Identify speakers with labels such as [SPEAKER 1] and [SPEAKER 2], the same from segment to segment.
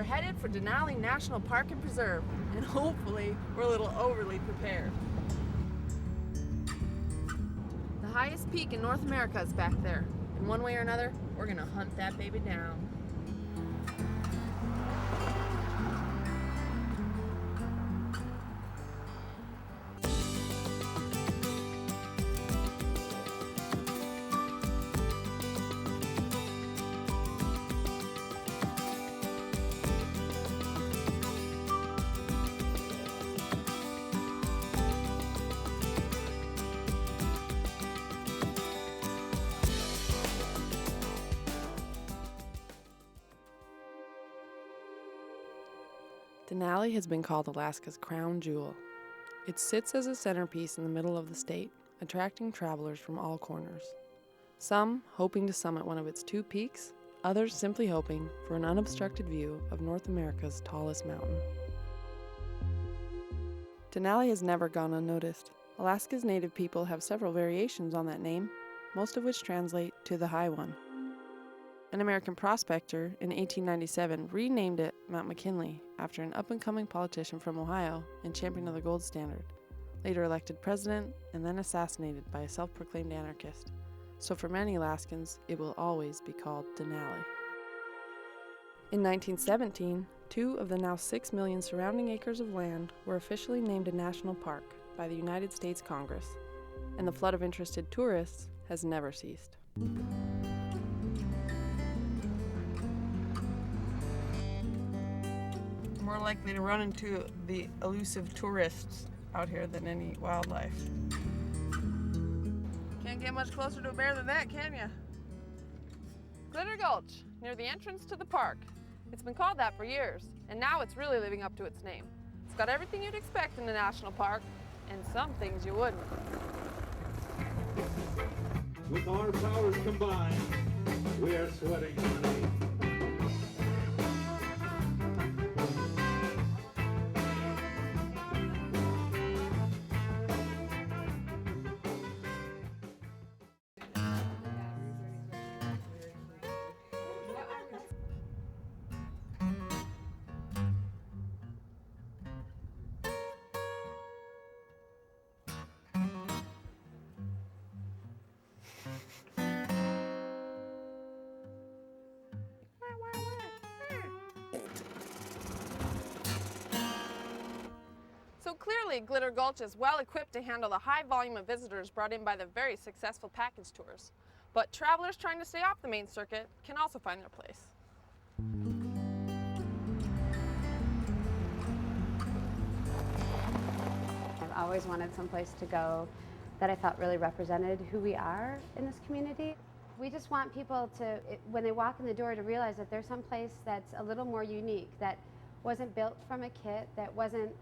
[SPEAKER 1] we're headed for Denali National Park and Preserve, and hopefully we're a little overly prepared. The highest peak in North America is back there, and one way or another, we're gonna hunt that baby down. Denali has been called Alaska's crown jewel. It sits as a centerpiece in the middle of the state, attracting travelers from all corners. Some hoping to summit one of its 2 peaks, others simply hoping for an unobstructed view of North America's tallest mountain. Denali has never gone unnoticed. Alaska's native people have several variations on that name, most of which translate to the High One. An American prospector in 1897 renamed it Mount McKinley after an up-and-coming politician from Ohio and champion of the gold standard, later elected president and then assassinated by a self-proclaimed anarchist. So for many Alaskans, it will always be called Denali. In 1917, 2 of the now 6 million surrounding acres of land were officially named a national park by the United States Congress, and the flood of interested tourists has never ceased. More likely to run into the elusive tourists out here than any wildlife. Can't get much closer to a bear than that, can ya? Glitter Gulch, near the entrance to the park. It's been called that for years, and now it's really living up to its name. It's got everything you'd expect in a national park, and some things you wouldn't.
[SPEAKER 2] With our powers combined, we are sweating honey.
[SPEAKER 1] So clearly, Glitter Gulch is well equipped to handle the high volume of visitors brought in by the very successful package tours. But travelers trying to stay off the main circuit can also find their place.
[SPEAKER 3] I've always wanted someplace to go that I felt really represented who we are in this community. We just want people to, when they walk in the door, to realize that there's some place that's a little more unique, that wasn't built from a kit, that wasn't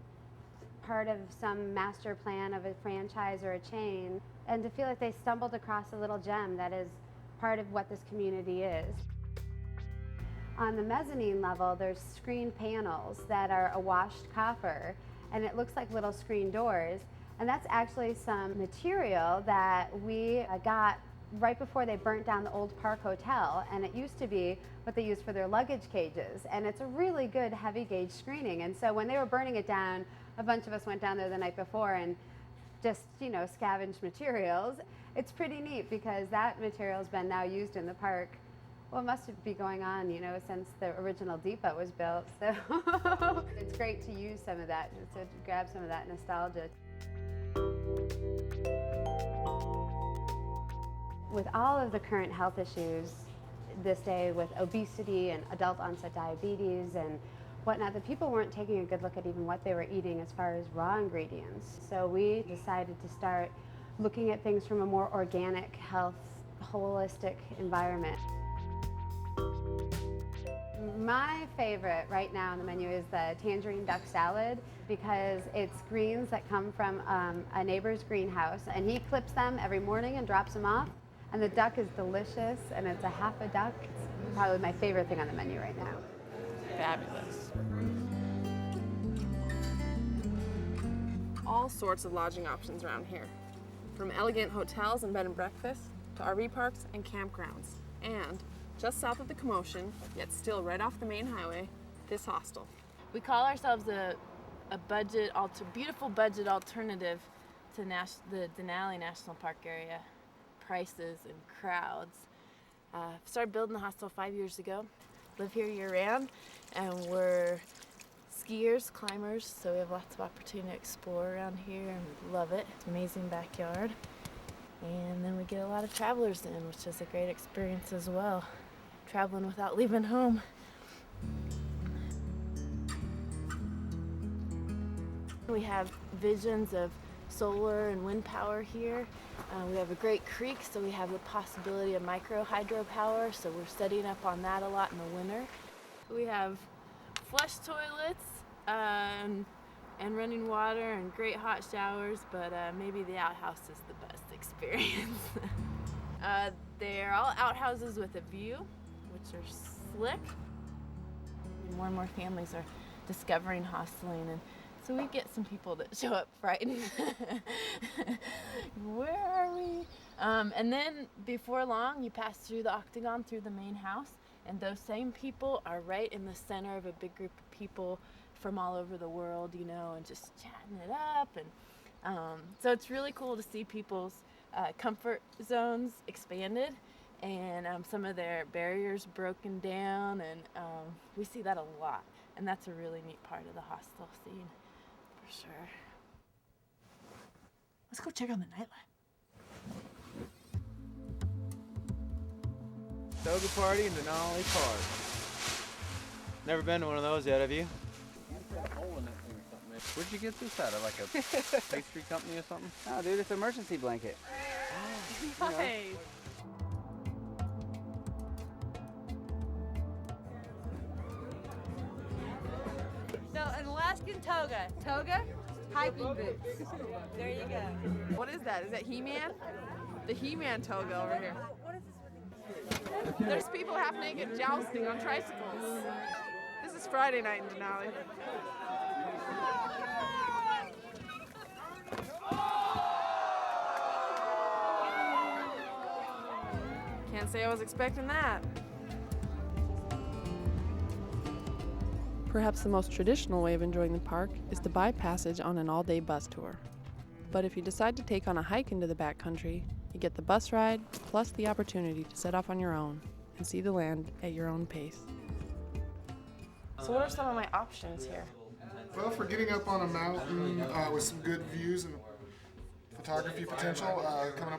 [SPEAKER 3] part of some master plan of a franchise or a chain, and to feel like they stumbled across a little gem that is part of what this community is. On the mezzanine level, there's screen panels that are a washed copper, and it looks like little screen doors. And that's actually some material that we got right before they burnt down the old Park Hotel, and it used to be what they used for their luggage cages. And it's a really good heavy gauge screening. And so when they were burning it down, a bunch of us went down there the night before and just, scavenged materials. It's pretty neat because that material's been now used in the park. Well, it must be going on, since the original depot was built. So it's great to use some of that, to grab some of that nostalgia. With all of the current health issues this day with obesity and adult onset diabetes and whatnot, the people weren't taking a good look at even what they were eating as far as raw ingredients. So we decided to start looking at things from a more organic, health, holistic environment. My favorite right now on the menu is the tangerine duck salad because it's greens that come from a neighbor's greenhouse, and he clips them every morning and drops them off. And the duck is delicious, and it's a half a duck. It's probably my favorite thing on the menu right now.
[SPEAKER 1] Fabulous. All sorts of lodging options around here, from elegant hotels and bed and breakfasts to RV parks and campgrounds. And just south of the Commotion, yet still right off the main highway,
[SPEAKER 4] this hostel. We call ourselves a beautiful budget alternative to the Denali National Park area. Prices and crowds. Started building the hostel 5 years ago. Live here year round, and we're skiers, climbers, so we have lots of opportunity to explore around here, and we love it. It's an amazing backyard. And then we get a lot of travelers in, which is a great experience as well. Traveling without leaving home. We have visions of solar and wind power here. We have a great creek, so we have the possibility of micro hydropower, so we're studying up on that a lot in the winter. We have flush toilets and running water and great hot showers, but maybe the outhouse is the best experience. They're all outhouses with a view, which are slick. More and more families are discovering hosteling, and so we get some people that show up frightened. Where are we? And then before long, you pass through the octagon, through the main house, and those same people are right in the center of a big group of people from all over the world, you know, and just chatting it up. And so it's really cool to see people's comfort zones expanded and some of their barriers broken down, and we see that a lot. And that's a really neat part of the hostel scene. Sure. Let's go check on the nightlife.
[SPEAKER 5] Toga party in Denali Park. Never been to one of those yet, have you? Where'd you get this out of? Like a pastry company or something?
[SPEAKER 6] Oh, dude, it's an emergency blanket.
[SPEAKER 4] Nice.
[SPEAKER 7] So, an Alaskan toga. Toga, hiking boots. There you go.
[SPEAKER 1] What is that? Is that He-Man? The He-Man toga over here. There's people half naked jousting on tricycles. This is Friday night in Denali. Can't say I was expecting that. Perhaps the most traditional way of enjoying the park is to buy passage on an all-day bus tour. But if you decide to take on a hike into the backcountry, you get the bus ride plus the opportunity to set off on your own and see the land at your own pace. So what are some of my options here?
[SPEAKER 8] Well, for getting up on a mountain with some good views and photography potential, coming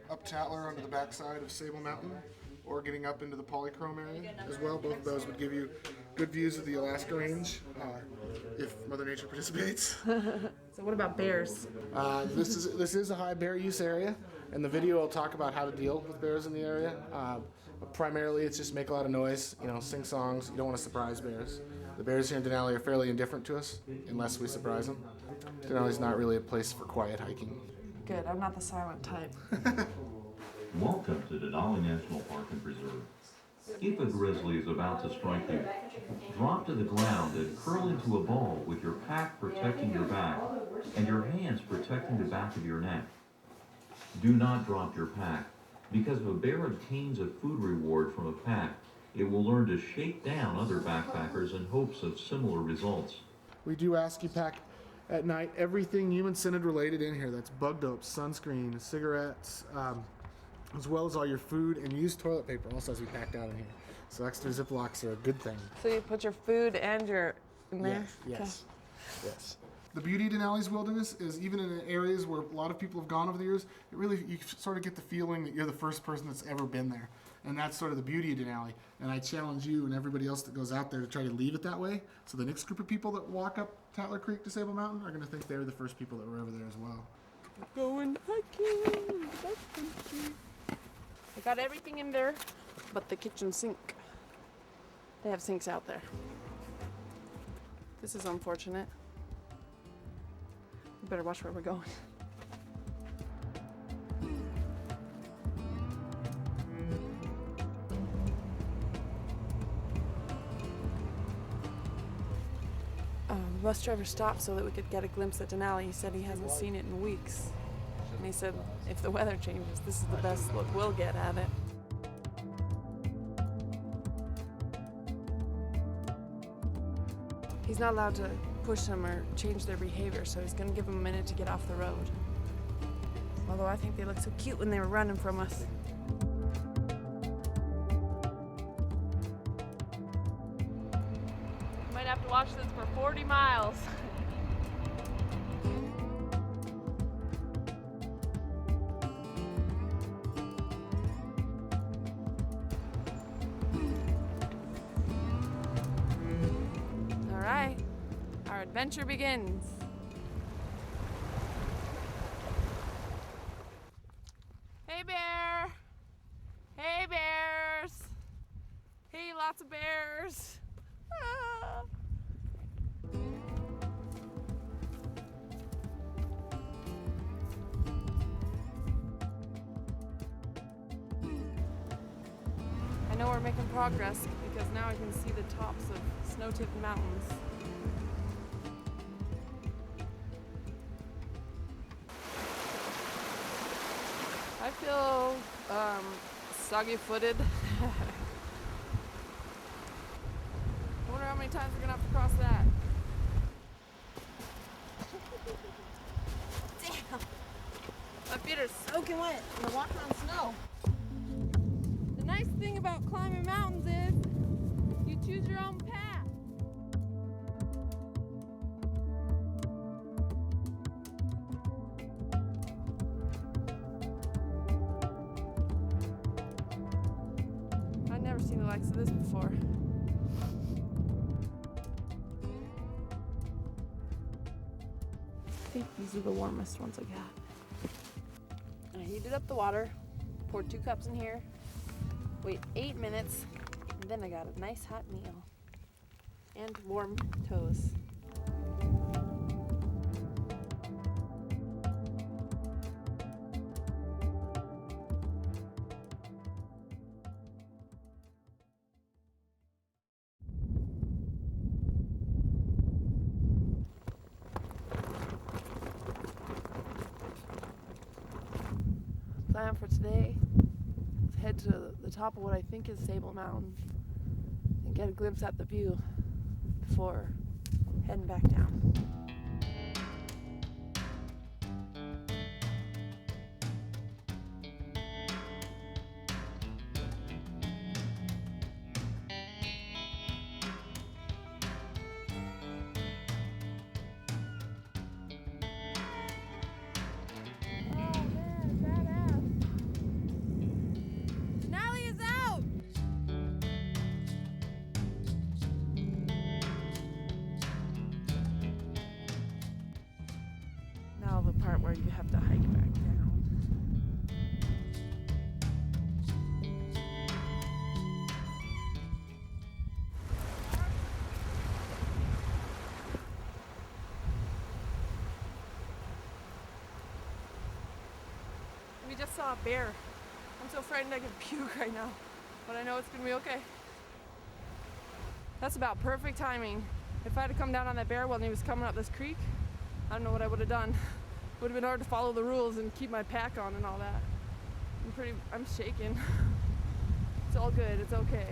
[SPEAKER 8] up Tatler onto the backside of Sable Mountain, or getting up into the Polychrome area as well. Both of those would give you good views of the Alaska Range, if Mother Nature participates.
[SPEAKER 1] So what about bears?
[SPEAKER 8] This is a high bear use area, and the video will talk about how to deal with bears in the area. Primarily, it's just make a lot of noise, you know, sing songs. You don't want to surprise bears. The bears here in Denali are fairly indifferent to us, unless we surprise them. Denali's not really a place for quiet hiking.
[SPEAKER 1] Good, I'm not the silent type.
[SPEAKER 9] Welcome to Denali National Park and Preserve. If a grizzly is about to strike you, drop to the ground and curl into a ball with your pack protecting your back and your hands protecting the back of your neck. Do not drop your pack, because if a bear obtains a food reward from a pack, it will learn to shake down other backpackers in hopes of similar results.
[SPEAKER 8] We do ask you pack at night everything human-centered related in here. That's bug dopes, sunscreen, cigarettes, as well as all your food, and use toilet paper also as we packed out in here. So extra Ziplocs are a good thing.
[SPEAKER 1] So you put your food and your in there?
[SPEAKER 8] Yes. Yes. The beauty of Denali's wilderness is even in areas where a lot of people have gone over the years, you sort of get the feeling that you're the first person that's ever been there. And that's sort of the beauty of Denali. And I challenge you and everybody else that goes out there to try to leave it that way. So the next group of people that walk up Tatler Creek to Sable Mountain are going to think they're the first people that were over there as well.
[SPEAKER 1] Going hiking in the backcountry. I got everything in there but the kitchen sink. They have sinks out there. This is unfortunate. We better watch where we're going. The bus driver stopped so that we could get a glimpse at Denali. He said he hasn't seen it in weeks. And he said if the weather changes, this is the best look we'll get at it. He's not allowed to push them or change their behavior, so he's gonna give them a minute to get off the road. Although I think they looked so cute when they were running from us.
[SPEAKER 4] Might have to watch this for 40 miles.
[SPEAKER 1] All right, our adventure begins. Hey, bear. Hey, bears. Hey, lots of bears. Ah. I know we're making progress because now I can see the tops of snow-tipped mountains. I feel soggy-footed. I wonder how many times we're gonna have to cross that. Damn! My feet are soaking wet and I'm walking on snow. The nice thing about climbing mountains is you choose your own path. I've never seen the likes of this before. I think these are the warmest ones I got. I heated up the water, poured 2 cups in here, wait 8 minutes, and then I got a nice hot meal and warm toes. Plan for today is head to the top of what I think is Sable Mountain and get a glimpse at the view before heading back down. Now the part where you have to hike back down. We just saw a bear. I'm so frightened I could puke right now, but I know it's gonna be okay. That's about perfect timing. If I had come down on that bear when he was coming up this creek, I don't know what I would have done. It would have been hard to follow the rules and keep my pack on and all that. I'm shaking. It's all good, it's okay.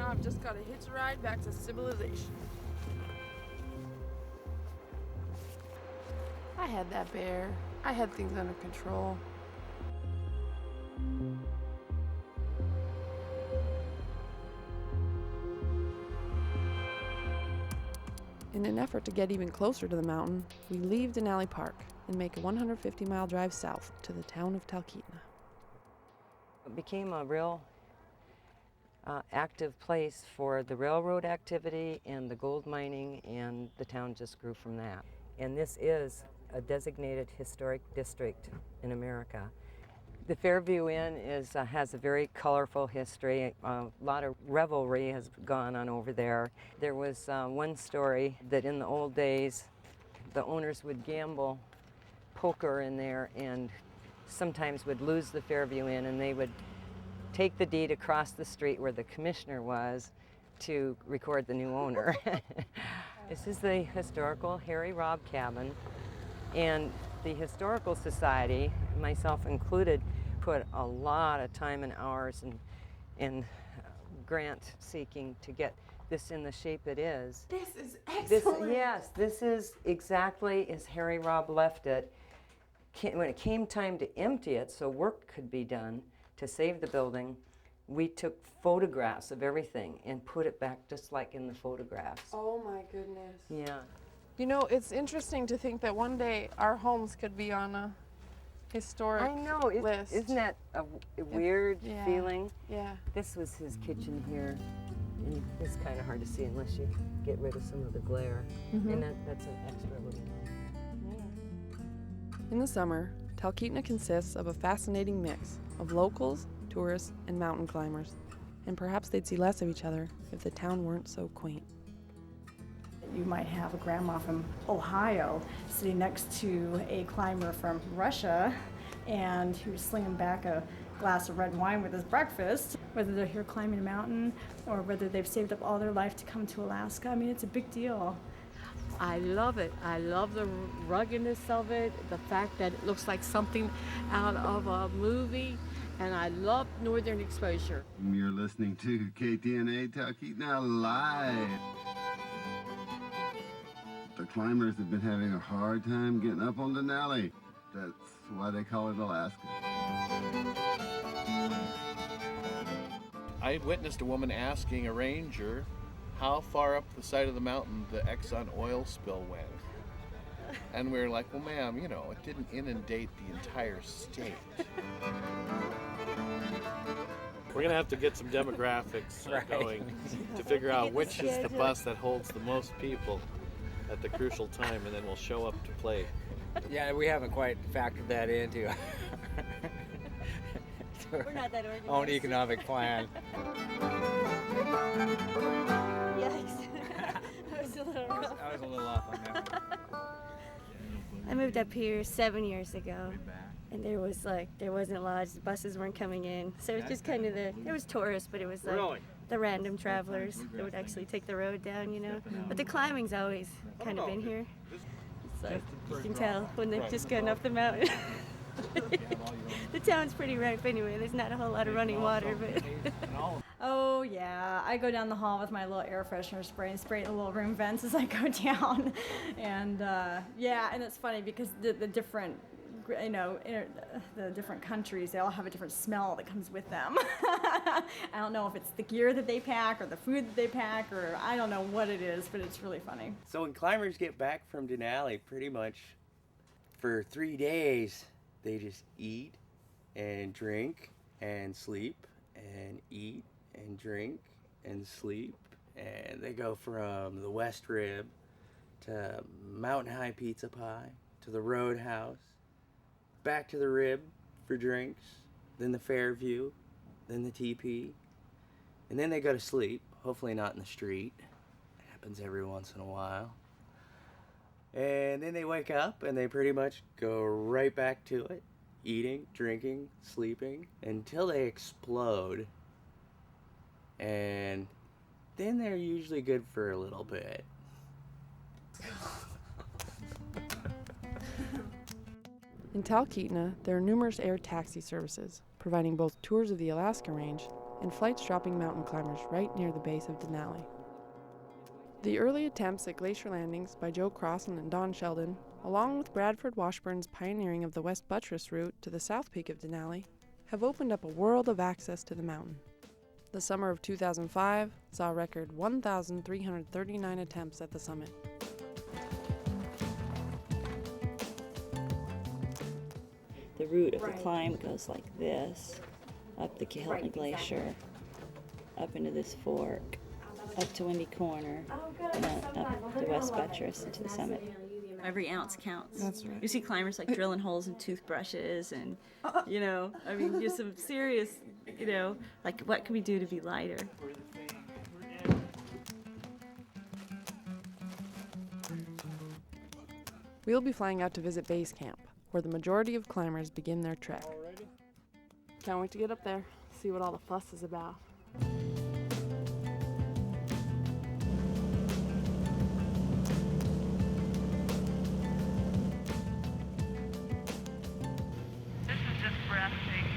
[SPEAKER 1] I've just got to hitch a ride back to civilization. I had that bear. I had things under control. In an effort to get even closer to the mountain, we leave Denali Park and make a 150-mile drive south to the town of Talkeetna.
[SPEAKER 6] It became a real active place for the railroad activity and the gold mining, and the town just grew from that. And this is a designated historic district in America. The Fairview Inn has a very colorful history. A lot of revelry has gone on over there. There was one story that in the old days, the owners would gamble poker in there and sometimes would lose the Fairview Inn, and they would take the deed across the street where the commissioner was to record the new owner. This is the historical Harry Robb cabin, and the Historical Society, myself included, put a lot of time and hours in grant seeking to get this in the shape it is.
[SPEAKER 7] This is excellent.
[SPEAKER 6] This is exactly as Harry Robb left it. When it came time to empty it so work could be done to save the building, we took photographs of everything and put it back just like in the photographs.
[SPEAKER 1] Oh my goodness.
[SPEAKER 6] Yeah.
[SPEAKER 1] You know, it's interesting to think that one day our homes could be on a historic
[SPEAKER 6] I know,
[SPEAKER 1] list.
[SPEAKER 6] isn't that a weird
[SPEAKER 1] yeah.
[SPEAKER 6] feeling?
[SPEAKER 1] Yeah.
[SPEAKER 6] This was his kitchen here, and it's kind of hard to see unless you get rid of some of the glare. And that's an extra little
[SPEAKER 1] In the summer, Talkeetna consists of a fascinating mix of locals, tourists, and mountain climbers. And perhaps they'd see less of each other if the town weren't so quaint.
[SPEAKER 10] You might have a grandma from Ohio sitting next to a climber from Russia, and who's slinging back a glass of red wine with his breakfast, whether they're here climbing a mountain or whether they've saved up all their life to come to Alaska. I mean, it's a big deal.
[SPEAKER 11] I love it. I love the ruggedness of it, the fact that it looks like something out of a movie, and I love northern exposure.
[SPEAKER 12] You're listening to KTNA Talkeetna Live. The climbers have been having a hard time getting up on Denali. That's why they call it Alaska.
[SPEAKER 5] I witnessed a woman asking a ranger how far up the side of the mountain the Exxon oil spill went. And we were like, well, ma'am, you know, it didn't inundate the entire state.
[SPEAKER 2] We're gonna have to get some demographics going to figure out which is the bus that holds the most people at the crucial time, and then we'll show up to play.
[SPEAKER 5] Yeah, we haven't quite factored that into
[SPEAKER 7] We're not that organized.
[SPEAKER 5] own economic plan.
[SPEAKER 7] Yikes. I was a little rough.
[SPEAKER 5] I was a little off on that one.
[SPEAKER 13] I moved up here 7 years ago, and there wasn't lodge, the buses weren't coming in, so it was just kind of there was tourists, but it was like the random travelers that would actually take the road down, you know. But the climbing's always kind of been here. It's like, you can tell when they've just gotten up the mountain. The town's pretty ripe anyway, there's not a whole lot of running water, but...
[SPEAKER 10] Oh yeah, I go down the hall with my little air freshener spray and spray the little room vents as I go down. And yeah, and it's funny because the different, you know, the different countries, they all have a different smell that comes with them. I don't know if it's the gear that they pack or the food that they pack, or I don't know what it is, but it's really funny.
[SPEAKER 5] So when climbers get back from Denali, pretty much for 3 days, they just eat and drink and sleep and eat and drink and sleep. And they go from the West Rib to Mountain High Pizza Pie to the Roadhouse, back to the Rib for drinks, then the Fairview, then the TP, and then they go to sleep, hopefully not in the street. It happens every once in a while. And then they wake up and they pretty much go right back to it, eating, drinking, sleeping, until they explode. And then they're usually good for a little bit.
[SPEAKER 1] In Talkeetna, there are numerous air taxi services, providing both tours of the Alaska Range and flights dropping mountain climbers right near the base of Denali. The early attempts at glacier landings by Joe Crossan and Don Sheldon, along with Bradford Washburn's pioneering of the West Buttress route to the south peak of Denali, have opened up a world of access to the mountain. The summer of 2005 saw a record 1,339 attempts at the summit.
[SPEAKER 14] The route of the climb goes like this, up the Kehiltny Glacier, up into this fork, up to Windy Corner, and then up the West Buttress into the summit.
[SPEAKER 15] Every ounce counts.
[SPEAKER 1] That's right.
[SPEAKER 15] You see climbers like drilling holes in toothbrushes and, you know, I mean, just some serious, you know, like what can we do to be lighter?
[SPEAKER 1] We'll be flying out to visit base camp, where the majority of climbers begin their trek. Can't wait to get up there, see what all the fuss is about.
[SPEAKER 16] This is just breathtaking.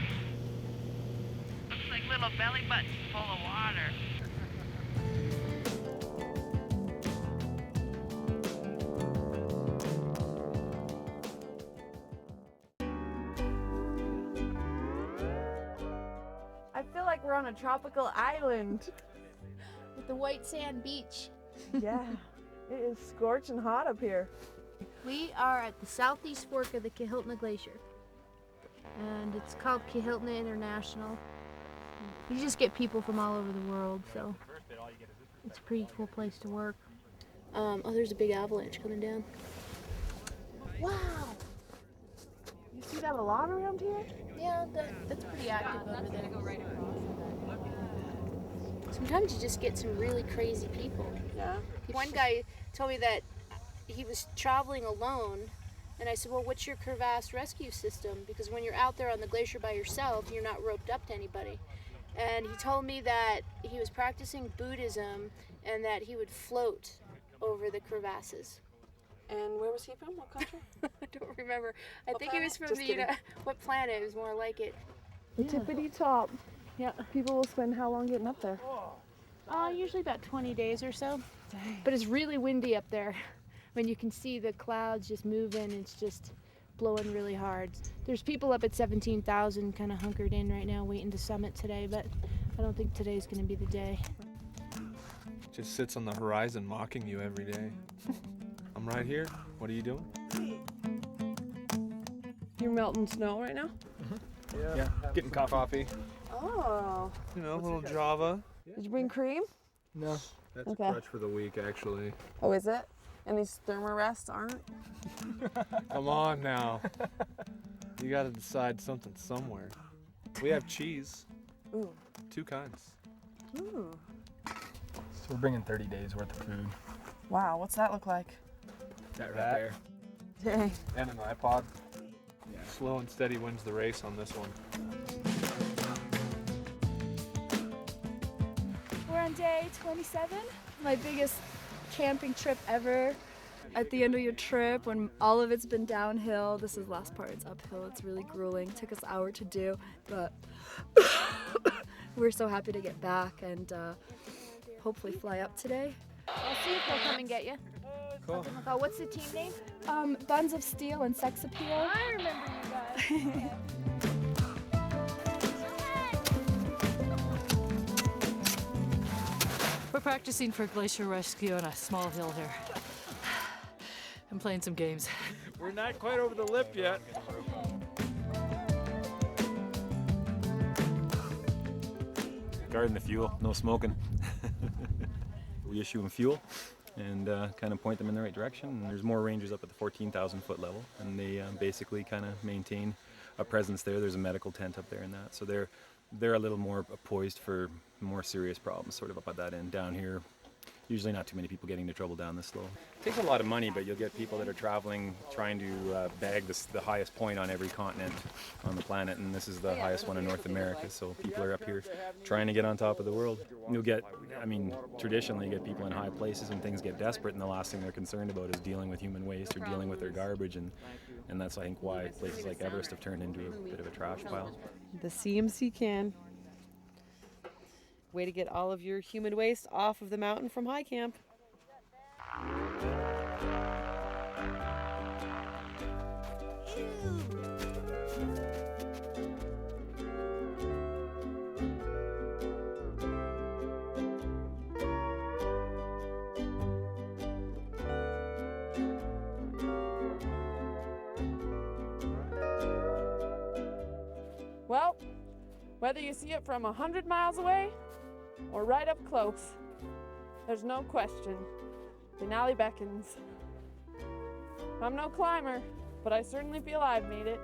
[SPEAKER 16] Looks like little belly buttons full of water.
[SPEAKER 1] I feel like we're on a tropical island.
[SPEAKER 17] With the white sand beach.
[SPEAKER 1] Yeah, it is scorching hot up here.
[SPEAKER 17] We are at the southeast fork of the Kahiltna Glacier. And it's called Kahiltna International. You just get people from all over the world, so it's a pretty cool place to work. Oh, there's a big avalanche coming down.
[SPEAKER 1] Wow! You see that a lot around here?
[SPEAKER 17] Yeah, that's pretty active over there. Sometimes you just get some really crazy people.
[SPEAKER 1] Yeah.
[SPEAKER 17] One guy told me that he was traveling alone, and I said, well, what's your crevasse rescue system? Because when you're out there on the glacier by yourself, you're not roped up to anybody. And he told me that he was practicing Buddhism and that he would float over the crevasses.
[SPEAKER 1] And where was he from? What country?
[SPEAKER 17] I don't remember. I think he was from
[SPEAKER 1] Just kidding.
[SPEAKER 17] what planet? It was more like it.
[SPEAKER 1] The tippity top. Yeah. People will spend how long getting up there?
[SPEAKER 17] Usually about 20 days or so. Dang. But it's really windy up there. When you can see the clouds just moving, it's just blowing really hard. There's people up at 17,000 kind of hunkered in right now waiting to summit today, but I don't think today's going to be the day.
[SPEAKER 18] Just sits on the horizon mocking you every day. I'm right here. What are you doing?
[SPEAKER 1] You're melting snow right now?
[SPEAKER 18] Yeah, getting coffee.
[SPEAKER 1] Oh.
[SPEAKER 18] You know, a little Java.
[SPEAKER 1] Did you bring cream?
[SPEAKER 18] No, that's
[SPEAKER 1] Okay.
[SPEAKER 18] a crutch for the week, actually.
[SPEAKER 1] Oh, is it? And these thermorests aren't?
[SPEAKER 18] Come on now. You gotta decide something somewhere. We have cheese.
[SPEAKER 1] Ooh.
[SPEAKER 18] 2 kinds.
[SPEAKER 1] Ooh.
[SPEAKER 19] So we're bringing 30 days worth of food.
[SPEAKER 1] Wow, what's that look like?
[SPEAKER 18] That right there.
[SPEAKER 1] Dang.
[SPEAKER 18] And an iPod. Yeah. Slow and steady wins the race on this one.
[SPEAKER 10] We're on day 27, my biggest camping trip ever. At the end of your trip, when all of it's been downhill, this is the last part, it's uphill, it's really grueling. It took us an hour to do, but we're so happy to get back and hopefully fly up today.
[SPEAKER 17] I'll see if they'll come and get you.
[SPEAKER 18] Cool.
[SPEAKER 17] What's the team name?
[SPEAKER 10] Buns of Steel and Sex Appeal.
[SPEAKER 17] I remember you guys.
[SPEAKER 20] We're practicing for glacier rescue on a small hill here. I'm playing some games.
[SPEAKER 18] We're not quite over the lip yet.
[SPEAKER 21] Guarding the fuel, no smoking. We issue them fuel and kind of point them in the right direction. And there's more rangers up at the 14,000 foot level, and they basically kind of maintain a presence there. There's a medical tent up there and that, so they're a little more poised for more serious problems, sort of up at that end. Down here, usually not too many people getting into trouble down this slow. It takes a lot of money, but you'll get people that are traveling, trying to bag the highest point on every continent on the planet, and this is the highest one in North America, so people are up here trying to get on top of the world. You'll get, I mean, traditionally you get people in high places and things get desperate, and the last thing they're concerned about is dealing with human waste or dealing with their garbage, and that's, I think, why places like Everest have turned into a bit of a trash pile.
[SPEAKER 1] The CMC can. Way to get all of your human waste off of the mountain from high camp. Well, whether you see it from 100 miles away or right up close, there's no question, Denali beckons. I'm no climber, but I certainly feel I've made it.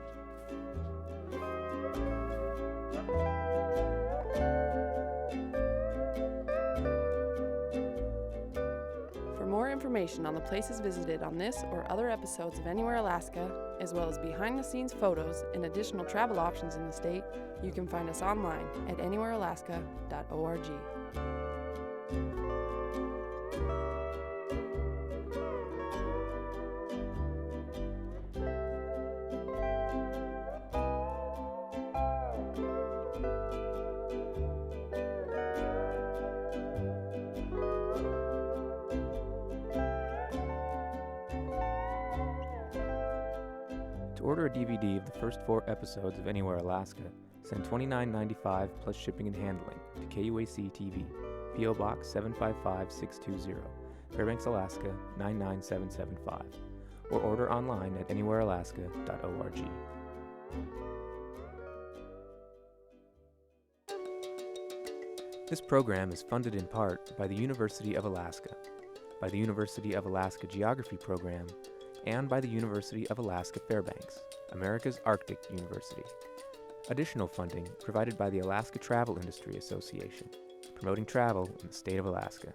[SPEAKER 1] For more information on the places visited on this or other episodes of Anywhere Alaska, as well as behind-the-scenes photos and additional travel options in the state, you can find us online at anywherealaska.org.
[SPEAKER 3] To order a DVD of the first 4 episodes of Anywhere Alaska, send $29.95 plus shipping and handling to KUAC TV, P.O. Box 755620, Fairbanks, Alaska 99775, or order online at anywherealaska.org. This program is funded in part by the University of Alaska, by the University of Alaska Geography Program, and by the University of Alaska Fairbanks, America's Arctic University. Additional funding provided by the Alaska Travel Industry Association, promoting travel in the state of Alaska.